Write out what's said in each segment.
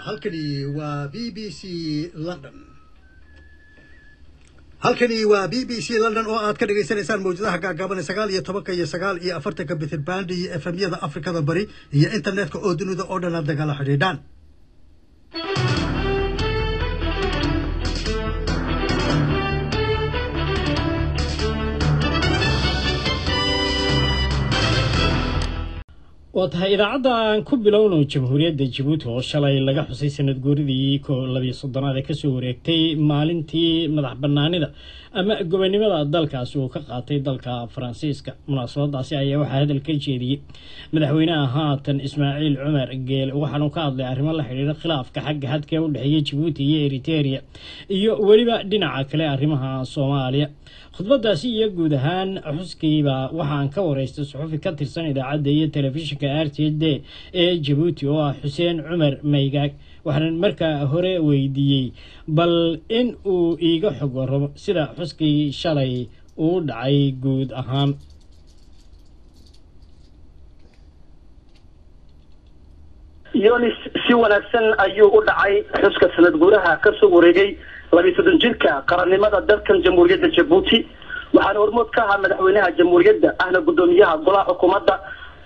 halkani waa BBC London. halkani waa BBC London oo aad ka dhageysanaysaan mawjadaha gaagaaban 19 iyo 9 iyo 40 bitir band iyo FM-yada Afrikada Bari iyo internetka oo dunida oo dhan dagala xidhiidhan. وتهاي إذا عدا كوب لونه جمهورية جيبوتي وشلي لقى حسين سند جوردي كلبي صدنا ذاك سوريكتي مالنتي مدح بنانيدا أما جواني ماذا دالك سوق قاطي دالك فرانسيسكا مناصرة داسية أيه واحد الكلشيدي مدحوينا هاتن إسماعيل عمر قال وحنو كاض لعرم الله حرير خلاف كحق حد كون هي جيبوتي إريتريا ولي بقى دينا عكلا عرمها صوماليا khudbadaasi iyo guud ahaan xuskiiba waxaan ka wareystay suxufi ka tirsan idaacadda iyo telefishinka RTD ee Djibouti oo ah Xuseen Cumar Maygaag waxaan markaa hore weydiiyay bal in uu iiga xog waramo sida xuskii shalay uu dhacay guud ahaan Yonis si wanaagsan ayuu u dhacay xuska sanad guuraha ka soo wareegay 20 jirka qarannimada dalkan jamhuuriyadda Djibouti waxaan hormood ka ahaa madaxweynaha jamhuuriyadda ahna gudoomiyaha golaha xukuumadda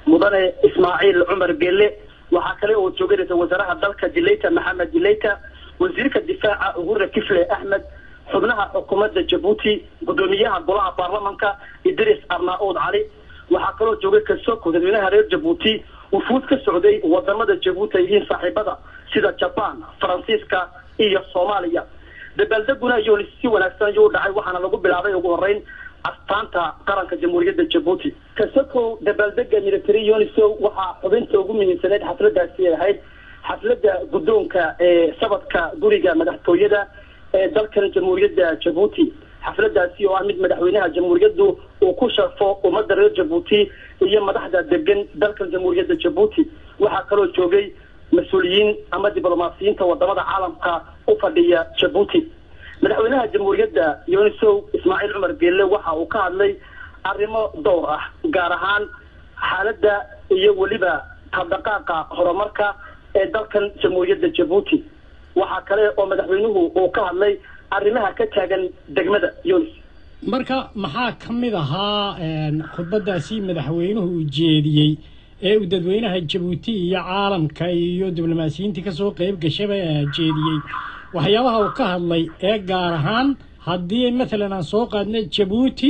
mudane Ismaaciil Cumar Gelle waxa kale oo joogay ra'iisul wasaaraha dalka Dileita Maxamed Dileita wasiirka difaaca Uhuru Kifle Ahmed xubnaha xukuumadda Djibouti gudoomiyaha golaha baarlamaanka Idris Arnaoud Ali waxa kale oo joogay kasoo madaxweynaha reer Djibouti وفود كسعودي ودمada Djibouti yihiin saaxiibada sida Japan Faransiiska iyo Soomaaliya dabaaldeguna iyo si wanaagsan ayuu dhacay waxaana lagu bilaabay ugu horeyn astaanta qaranka jamhuuriyadda Djibouti kasoo dabaaldega military uniso waxa xubinta ugu muhiimsaneed xafladaasi ahayd xafladda gudoonka ee sabadka guriga madaxtooyada ee dalkan jamhuuriyadda Djibouti xafladaasi oo mid madaxweynaha jamhuuriyaddu uu ku sharfo ummadda reer Djibouti iyo madaxda degan dalkan jamhuuriyadda Djibouti waxa kale oo joogay mas'uuliyiin ama diblomaasiyiinta wadamada caalamka u fadhiya Djibouti madaxweynaha jamhuuriyadda Yunisow Ismaaciil Cumar Gelle waxa uu ka hadlay arrimo dhowr ah gaar ahaan xaaladda iyo waliba tabaqaaqa horumarka ee dalkan jamhuuriyadda Djibouti waxa kale oo madaxweynuhu uu ka hadlay arrimaha ka taagan degmada Yunis marka maxaa kamid ahaa khudbadaasi madaxweynuhu u jeediyay ee uu dadweynaha Djibouti iyo caalamka iyo diblomaasiyiinta ka soo qayb gashay jeediyay waxyaabaha uu ka hadlay ee gaar ahaan haddii mesela aan soo qaadnay Djibouti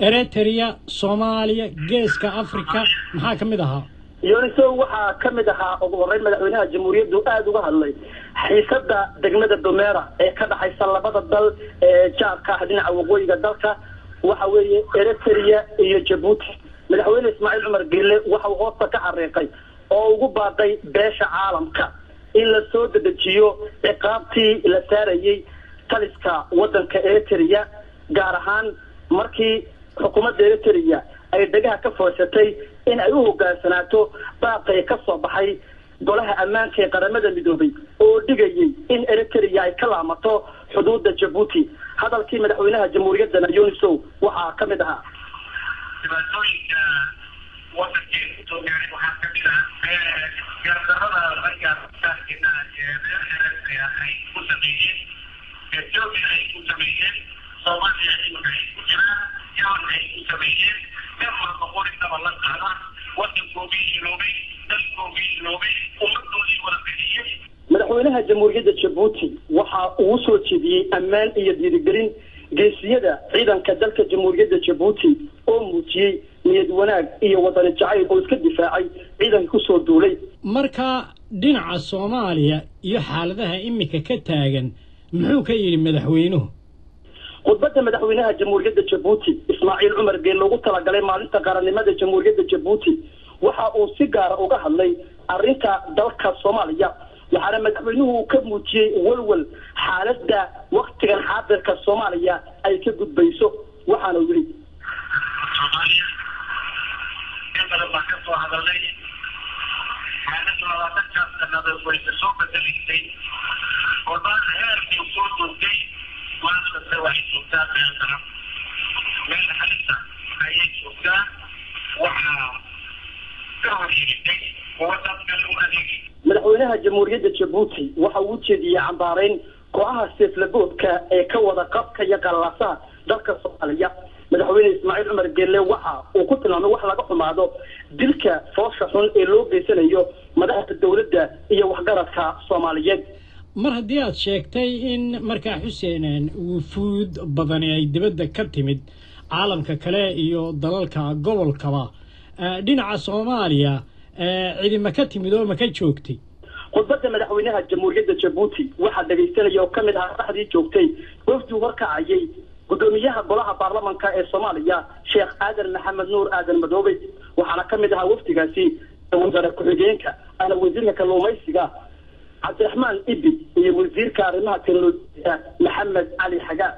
Eritrea Soomaaliya geeska Afrika maxaa kamid ahaa Yuniso waxa kamid ahaa ugu horeyn madaxweynaha jamhuuriyaddu aad uga hadlay xiisadda degmada Domeera ee ka dhaxaysa labada dal ee jaarka dhinaca waqooyiga dalka waxa weeye Eritrea iyo Djibouti madaxweyne Ismaaciil Cumar Gelle waxa uu hoosta ka xariiqay oo ugu baaqay beesha caalamka in la soo dedejiyo ciqaabtii la saarayay taliska wadanka Eritrea gaar ahaan markii xukuumadda Eritrea ay dagaha ka foorsatay in ay u hoggaansanaato baaqay ka soo baxay golaha ammaanka ee qaramada midoobay oo dhigayay in Eritrea ay ka laamato xuduudda Djibouti hadalkii madaxweynaha jamhuuriyadda Yunisow waxa kamid ahaa dhibaatooyinka wadanka Soomaaliya waxa kamid ah gardarrada ragga saarkina ee Eritrea ay ku sameeyeen Ethiopia ay ku sameeyeen Soomaaliya ay ku jiraan Yemen ay ku sameeyeen كما تقول إن الله تعالى وتقوم به لومي تقوم به لومي ومدوني ورقية madaxweynaha jamhuuriyadda Djibouti waxa uu soo jeediyay ammaan iyo dhiirigelin geesiyada ciidanka dalka jamhuuriyadda Djibouti oo muujiyay niyad wanaag iyo wadani jacayl oo iska difaacay ciidanka ku soo duulay marka dhinaca Soomaaliya iyo xaaladaha imika ka taagan muxuu ka yiri madaxweynuhu khudbadda madaxweynaha jamhuuriyadda Djibouti Ismaaciil Cumar Gelle ugu talagalay maalinta qarannimada jamhuuriyadda Djibouti waxa uu si gaar ah uga hadlay arrinta dalka Soomaaliya waxaana madaxweynuhu ka muujiyay walwal xaaladda waqtigan xaadirka Soomaaliya ay ka gudbayso waxaana uu yiri Soomaaliya inta ma ka soo hadalay xaaladda labaatanka sanada way soo bedelisay qodobada heerkii soo dhoobay maanta waxay joogtaa meel xalisa ayay joogtaa waxa ka horyeelay waddanka loo adeegay madaxweynaha jamhuuriyadda Djibouti waxa uu jeediyay cambaarayn kooxaha seeflaboodka ee ka wada qabka iyo qalalasaha dalka Soomaaliya madaxweyne Ismaaciil Cumar Geelle waxa uu ku tilmaamay wax laga xumaado dilka foosha xun ee loo geysanayo madaxda dawladda iyo waxgaradka Soomaaliyeed mar haddii aad sheegtay in markaa Xuseen wufuud badan ay dibadda ka timid caalamka kale iyo dalalka gobolkaba dhinaca Soomaaliya ciidama ka timid oo ma ka joogtay khudbadda madaxweynaha jamhuuriyadda Djibouti waxa dhageysanaya oo kamid ah saxdii joogtay wafdi warkacayay gudoomiyaha golaha baarlamaanka ee Soomaaliya Sheekh Aadan Maxamed Nuur Aadan Madoobe waxaana kamid ah wafdigaasi wasiirka ku-xigeenka ana wasiirka kalluumaysiga Cabdiraxmaan Ibi iyo wasiirka arrimaha teknolojiyadda Maxamed Ali Xagaa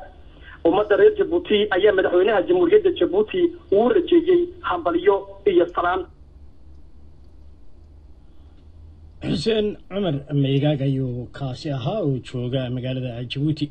ummadda reer Djibouti ayaa madaxweynaha jamhuuriyadda Djibouti uu rajeeyay hambaliyo iyo salaan Xuseen Cumar Meegaag ayuu kaasi ahaa oo jooga magaalada Djibouti